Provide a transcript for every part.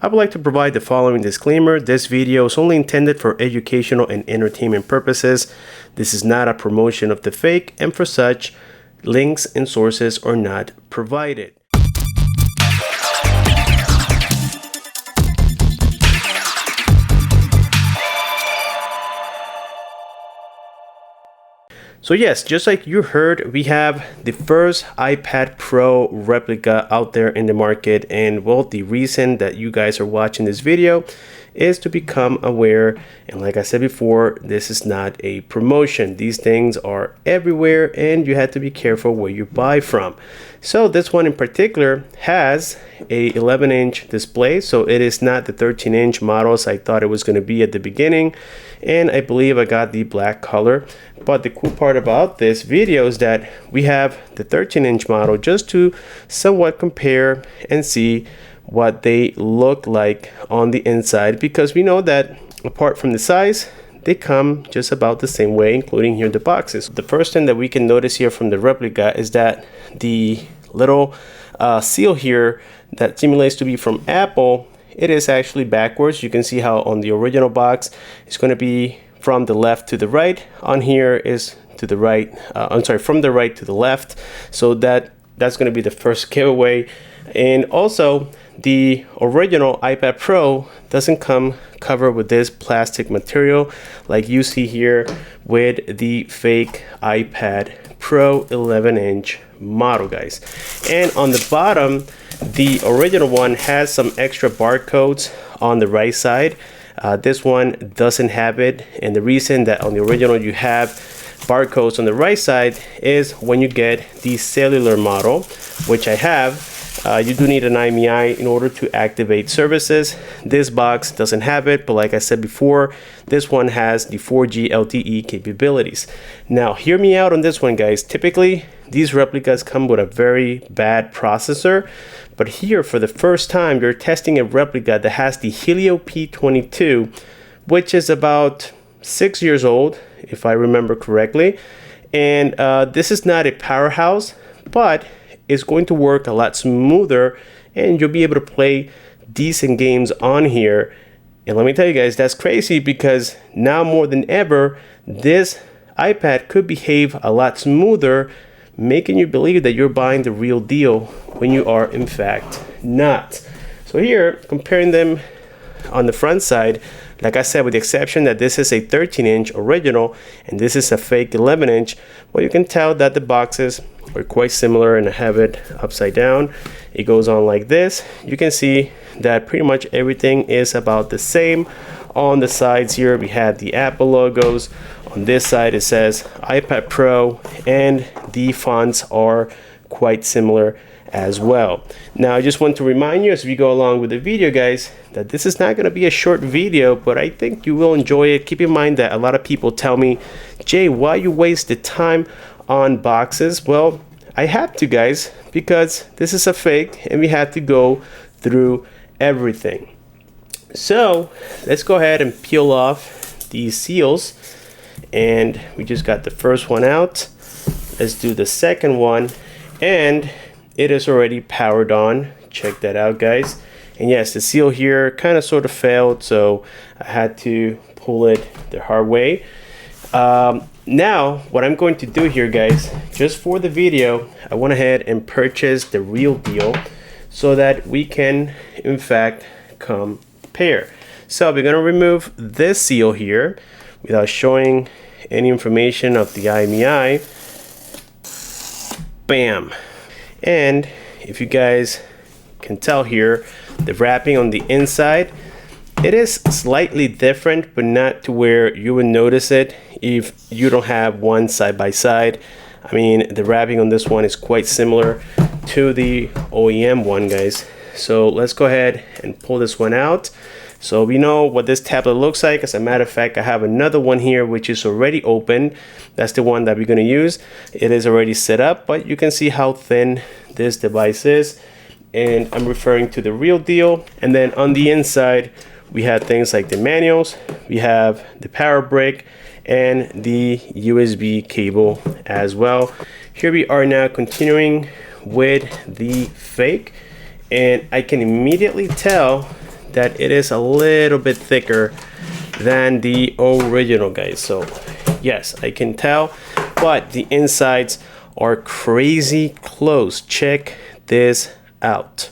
I would like to provide the following disclaimer. This video is only intended for educational and entertainment purposes. This is not a promotion of the fake, and for such, links and sources are not provided. So yes, just like you heard, we have the first iPad Pro replica out there in the market. And well, the reason that you guys are watching this video is to become aware. And like I said before, this is not a promotion. These things are everywhere and you have to be careful where you buy from. So this one in particular has a 11-inch display. So it is not the 13-inch models I thought it was going to be at the beginning. And I believe I got the black color. But the cool part about this video is that we have the 13-inch model just to somewhat compare and see what they look like on the inside, because we know that apart from the size, they come just about the same way, including here the boxes. The first thing that we can notice here from the replica is that the little seal here that simulates to be from Apple, it is actually backwards. You can see how on the original box it's going to be from the left to the right. On here is to the right, from the right to the left. So that's going to be the first giveaway. And also the original iPad Pro doesn't come covered with this plastic material like you see here with the fake iPad Pro 11-inch model, guys. And on the bottom, the original one has some extra barcodes on the right side. This one doesn't have it, and the reason that on the original you have barcodes on the right side is when you get the cellular model, which I have. You do need an IMEI in order to activate services. This box doesn't have it, but like I said before, this one has the 4G LTE capabilities. Now, hear me out on this one, guys. Typically, these replicas come with a very bad processor, but here for the first time, you're testing a replica that has the Helio P22, which is about 6 years old, if I remember correctly. And this is not a powerhouse, but it's going to work a lot smoother and you'll be able to play decent games on here. And let me tell you guys, that's crazy, because now more than ever, this iPad could behave a lot smoother, making you believe that you're buying the real deal when you are in fact not. So here, comparing them on the front side, like I said, with the exception that this is a 13-inch original and this is a fake 11-inch, well, you can tell that the boxes are quite similar, and I have it upside down. It goes on like this. You can see that pretty much everything is about the same. On the sides here, we have the Apple logos. On this side, it says iPad Pro, and the fonts are quite similar as well. Now, I just want to remind you as we go along with the video, guys, that this is not going to be a short video, but I think you will enjoy it. Keep in mind that a lot of people tell me, Jay, why you waste the time on boxes? Well, I had to, guys, because this is a fake and we had to go through everything. So let's go ahead and peel off these seals, and we just got the first one out. Let's do the second one, and it is already powered on. Check that out, guys. And yes, the seal here kind of sort of failed, so I had to pull it the hard way. Now, what I'm going to do here, guys, just for the video, I went ahead and purchased the real deal so that we can, in fact, compare. So we're going to remove this seal here without showing any information of the IMEI. Bam. And if you guys can tell here, the wrapping on the inside, it is slightly different, but not to where you would notice it if you don't have one side by side. I mean, the wrapping on this one is quite similar to the OEM one, guys. So let's go ahead and pull this one out. So we know what this tablet looks like. As a matter of fact, I have another one here which is already open. That's the one that we're going to use. It is already set up, but you can see how thin this device is. And I'm referring to the real deal. And then on the inside, we have things like the manuals, we have the power brick, and the USB cable as well. Here we are now continuing with the fake, and I can immediately tell that it is a little bit thicker than the original, guys. So yes, I can tell, but the insides are crazy close. Check this out.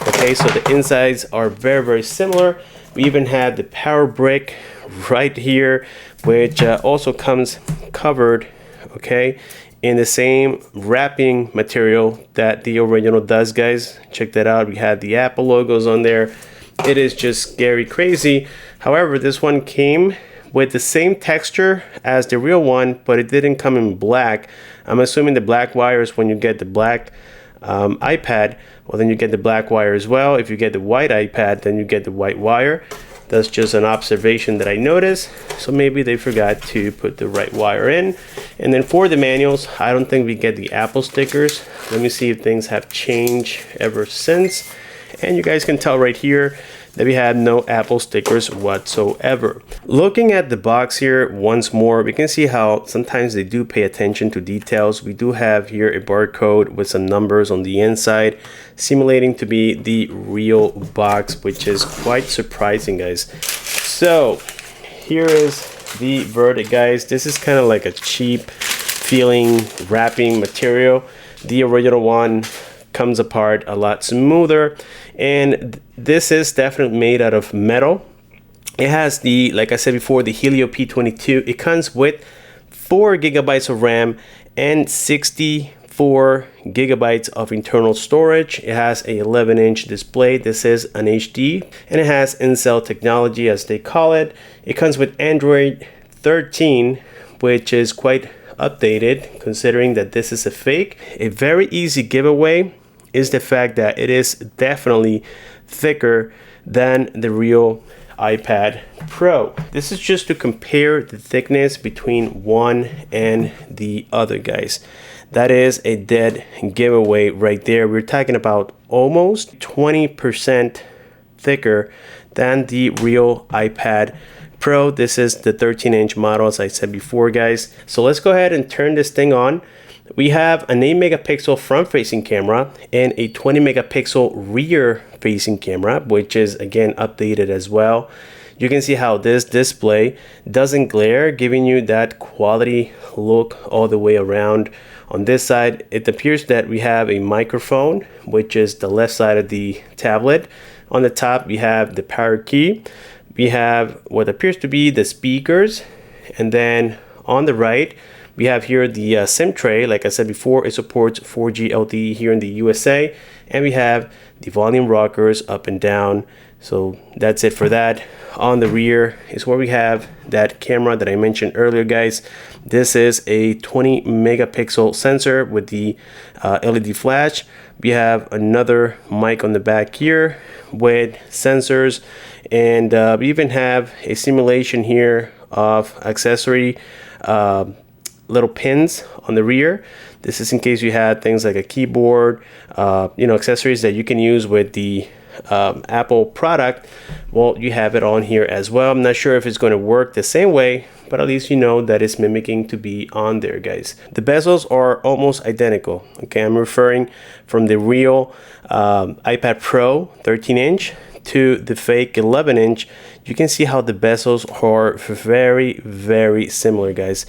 Okay, so the insides are very similar. We even have the power brick right here, which also comes covered, okay, in the same wrapping material that the original does, guys. Check that out. We have the Apple logos on there. It is just scary crazy. However, this one came with the same texture as the real one, but it didn't come in black. I'm assuming the black wires, when you get the black iPad, well, then you get the black wire as well. If you get the white iPad, then you get the white wire. That's just an observation that I noticed. So maybe they forgot to put the right wire in. And then for the manuals, I don't think we get the Apple stickers. Let me see if things have changed ever since. And you guys can tell right here that we have no Apple stickers whatsoever. Looking at the box here once more, we can see how sometimes they do pay attention to details. We do have here a barcode with some numbers on the inside, simulating to be the real box, which is quite surprising, guys. So here is the verdict, guys. This is kind of like a cheap feeling wrapping material. The original one comes apart a lot smoother, and this is definitely made out of metal. It has the, like I said before, the Helio P22. It comes with 4 gigabytes of RAM and 64 gigabytes of internal storage. It has a 11-inch display. This is an HD, and it has in-cell technology, as they call it. It comes with Android 13, which is quite updated considering that this is a fake. A very easy giveaway is the fact that it is definitely thicker than the real iPad Pro. This is just to compare the thickness between one and the other, guys. That is a dead giveaway right there. We're talking about almost 20% thicker than the real iPad Pro. This is the 13-inch model, as I said before, guys. So let's go ahead and turn this thing on. We have an 8 megapixel front facing camera and a 20 megapixel rear facing camera, which is again updated as well. You can see how this display doesn't glare, giving you that quality look all the way around. On this side, it appears that we have a microphone, which is the left side of the tablet. On the top, we have the power key. We have what appears to be the speakers, and then on the right, we have here the SIM tray. Like I said before, it supports 4G LTE here in the USA, and we have the volume rockers up and down. So that's it for that. On the rear is where we have that camera that I mentioned earlier, guys. This is a 20 megapixel sensor with the LED flash. We have another mic on the back here with sensors, and we even have a simulation here of accessory little pins on the rear. This is in case you had things like a keyboard, accessories that you can use with the Apple product. Well, you have it on here as well. I'm not sure if it's going to work the same way, but at least you know that it's mimicking to be on there, guys. The bezels are almost identical. Okay, I'm referring from the real iPad Pro 13-inch to the fake 11-inch. You can see how the bezels are very similar, guys.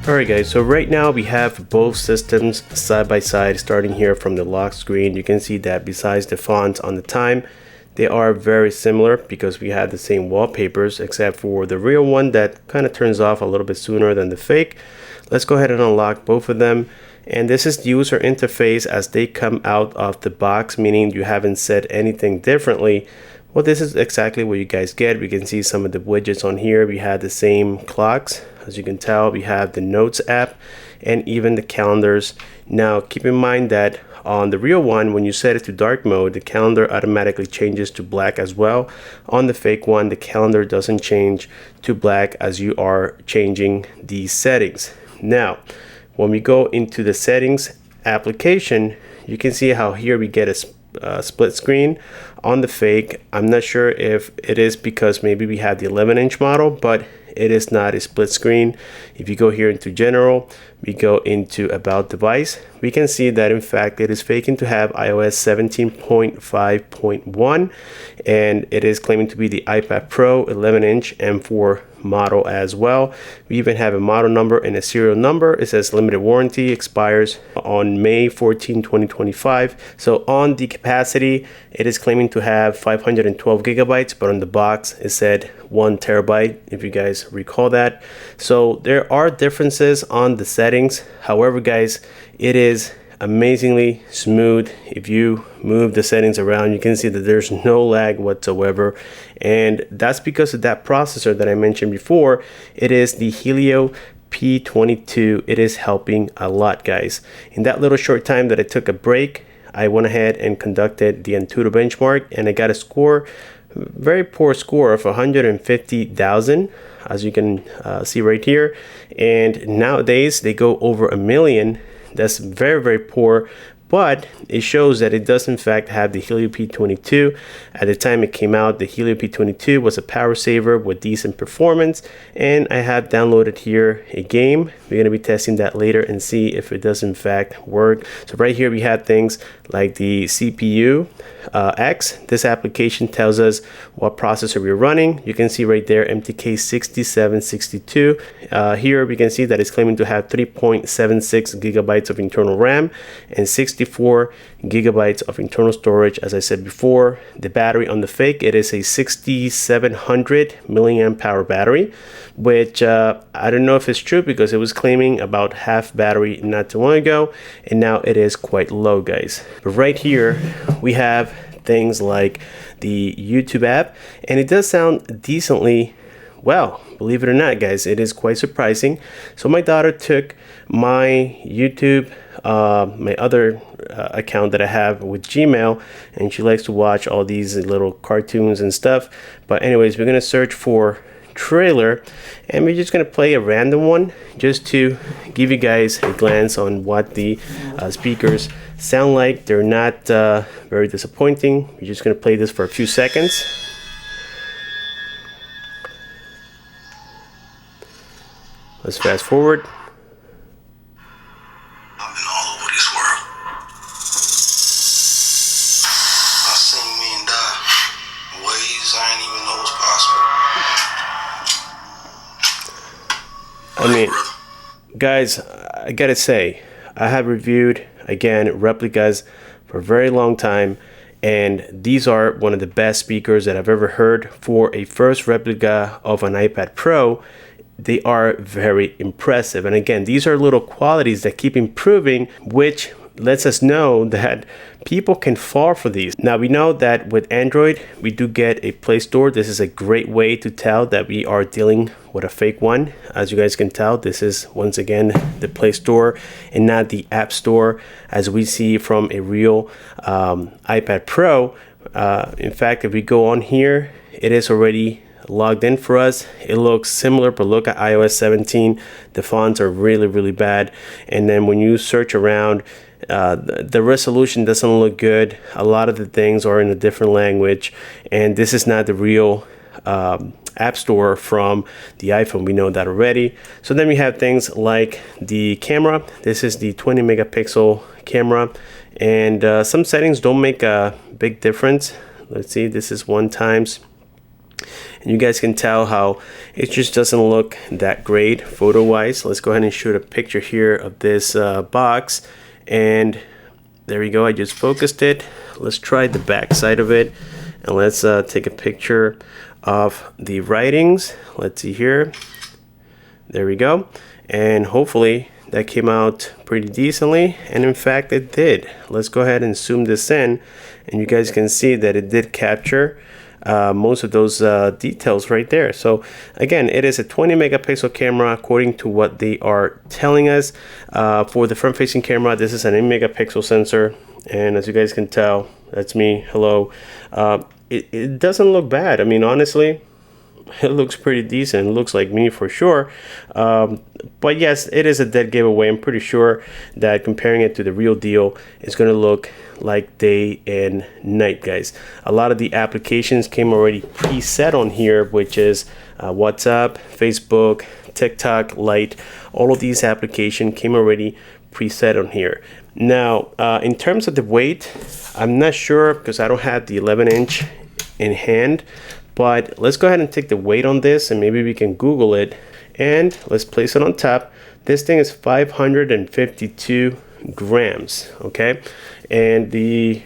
Alright guys, so right now we have both systems side by side. Starting here from the lock screen, you can see that besides the fonts on the time, they are very similar because we have the same wallpapers, except for the real one that kind of turns off a little bit sooner than the fake. Let's go ahead and unlock both of them. And this is the user interface as they come out of the box, meaning you haven't said anything differently. Well, this is exactly what you guys get. We can see some of the widgets on here. We have the same clocks. As you can tell, we have the Notes app and even the calendars. Now, keep in mind that on the real one, when you set it to dark mode, the calendar automatically changes to black as well. On the fake one, the calendar doesn't change to black as you are changing these settings. Now, when we go into the settings application, you can see how here we get a split screen on the fake. I'm not sure if it is because maybe we have the 11-inch model, but it is not a split screen. If you go here into general, we go into about device, we can see that in fact it is faking to have iOS 17.5.1, and it is claiming to be the iPad Pro 11-inch M4 model as well. We even have a model number and a serial number. It says limited warranty, expires on May 14, 2025. So on the capacity, it is claiming to have 512 gigabytes, but on the box it said 1 terabyte, if you guys recall that. So there are differences on the settings. However, guys, it is amazingly smooth. If you move the settings around, you can see that there's no lag whatsoever, and that's because of that processor that I mentioned before. It is the Helio P22. It is helping a lot, guys. In that little short time that I took a break, I went ahead and conducted the Antutu benchmark, and I got a score, very poor score of 150,000, as you can see right here. And nowadays they go over 1 million. That's very, very poor, but it shows that it does in fact have the Helio P22. At the time it came out, the Helio P22 was a power saver with decent performance, and I have downloaded here a game. We're going to be testing that later and see if it does in fact work. So right here we have things like the CPU X. This application tells us what processor we're running. You can see right there MTK 6762. Here we can see that it's claiming to have 3.76 gigabytes of internal RAM and 64 gigabytes of internal storage. As I said before, the battery on the fake, it is a 6700 milliamp hour battery, which I don't know if it's true because it was claiming about half battery not too long ago, and now it is quite low, guys. But right here we have things like the YouTube app, and it does sound decently well, believe it or not, guys. It is quite surprising. So my daughter took my YouTube, my other account that I have with Gmail, and she likes to watch all these little cartoons and stuff. But anyways, we're gonna search for trailer, and we're just gonna play a random one just to give you guys a glance on what the speakers sound like. They're not very disappointing. We're just gonna play this for a few seconds. Let's fast forward. I've been all over this world. I've seen men die in ways I ain't even know was possible. I mean, guys, I gotta say, I have reviewed, again, replicas for a very long time, and these are one of the best speakers that I've ever heard for a first replica of an iPad Pro. They are very impressive, and again, these are little qualities that keep improving, which lets us know that people can fall for these. Now, we know that with Android we do get a Play Store. This is a great way to tell that we are dealing with a fake one. As you guys can tell, this is once again the Play Store and not the App Store as we see from a real iPad Pro. In fact, if we go on here, it is already logged in for us. It looks similar, but look at iOS 17. The fonts are really, really bad. And then when you search around, the resolution doesn't look good. A lot of the things are in a different language, and this is not the real App Store from the iPhone. We know that already. So then we have things like the camera. This is the 20 megapixel camera, and some settings don't make a big difference. Let's see, this is 1 times. And you guys can tell how it just doesn't look that great photo wise. Let's go ahead and shoot a picture here of this box, and there we go. I just focused it. Let's try the back side of it, and let's take a picture of the writings. Let's see here. There we go, and hopefully that came out pretty decently, and in fact it did. Let's go ahead and zoom this in, and you guys can see that it did capture most of those details right there. So again, it is a 20 megapixel camera according to what they are telling us. For the front facing camera, this is an 8 megapixel sensor, and as you guys can tell, that's me. Hello. It doesn't look bad. I mean, honestly, it looks pretty decent. It looks like me for sure. But yes, it is a dead giveaway. I'm pretty sure that comparing it to the real deal is going to look like day and night, guys. A lot of the applications came already preset on here, which is WhatsApp, Facebook, TikTok, Lite. All of these applications came already preset on here. Now, in terms of the weight, I'm not sure because I don't have the 11-inch in hand, but let's go ahead and take the weight on this, and maybe we can Google it, and let's place it on top. This thing is 552 grams, okay? And the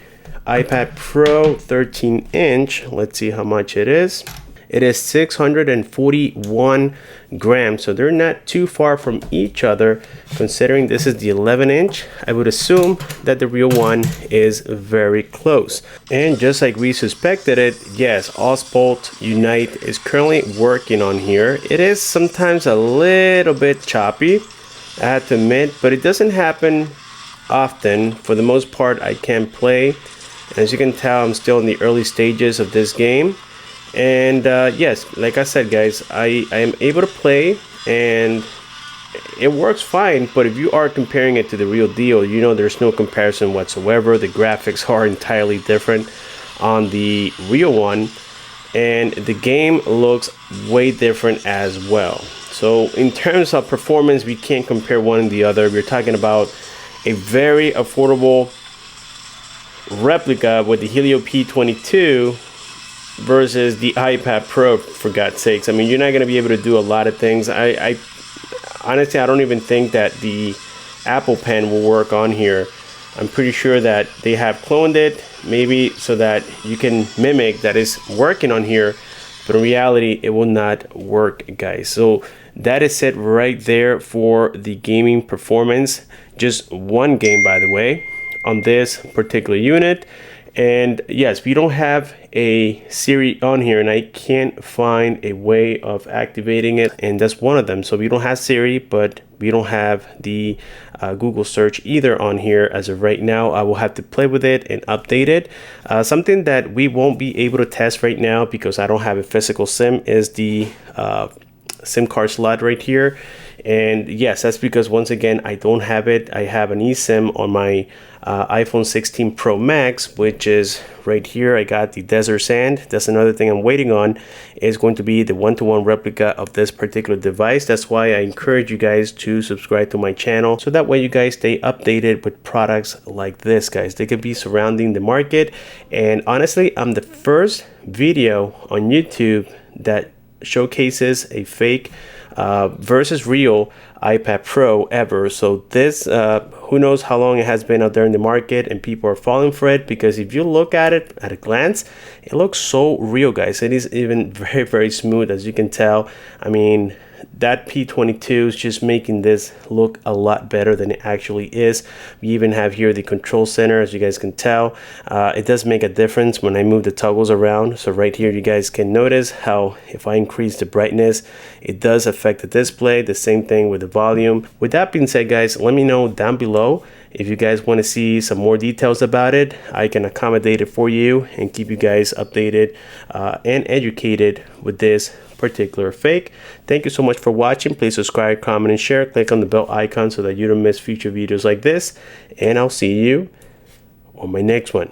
iPad Pro 13-inch, let's see how much it is. It is 641 grams, so they're not too far from each other. Considering this is the 11-inch, I would assume that the real one is very close. And just like we suspected it, yes, Osbolt Unite is currently working on here. It is sometimes a little bit choppy, I have to admit, but it doesn't happen often. For the most part, I can play. As you can tell, I'm still in the early stages of this game. And yes, like I said, guys, I am able to play and it works fine. But if you are comparing it to the real deal, you know there's no comparison whatsoever. The graphics are entirely different on the real one, and the game looks way different as well. So in terms of performance, we can't compare one and the other. We're talking about a very affordable replica with the Helio P22 versus the iPad Pro, for God's sakes. I mean, you're not going to be able to do a lot of things. I honestly, I don't even think that the Apple Pen will work on here. I'm pretty sure that they have cloned it, maybe so that you can mimic that is working on here, but in reality, it will not work, guys. So that is it right there for the gaming performance. Just one game, by the way, on this particular unit. And yes, we don't have a Siri on here, and I can't find a way of activating it, and that's one of them. So we don't have Siri, but we don't have the Google search either on here as of right now. I will have to play with it and update it. Something that we won't be able to test right now because I don't have a physical SIM is the SIM card slot right here. And yes, that's because once again, I don't have it. I have an eSIM on my iPhone 16 Pro Max, which is right here. I got the Desert Sand. That's another thing I'm waiting on, is going to be the one-to-one replica of this particular device. That's why I encourage you guys to subscribe to my channel, so that way you guys stay updated with products like this, guys. They could be surrounding the market. And honestly, I'm the first video on YouTube that showcases a fake versus real iPad Pro ever. So this who knows how long it has been out there in the market, and people are falling for it, because if you look at it at a glance, it looks so real, guys. It is even very, very smooth, as you can tell. I mean, that P22 is just making this look a lot better than it actually is. We even have here the control center, as you guys can tell. It does make a difference when I move the toggles around. So right here, you guys can notice how if I increase the brightness, it does affect the display. The same thing with the volume. With that being said, guys, let me know down below if you guys want to see some more details about it. I can accommodate it for you and keep you guys updated and educated with this particular fake. Thank you so much for watching. Please subscribe, comment, and share. Click on the bell icon so that you don't miss future videos like this. And I'll see you on my next one.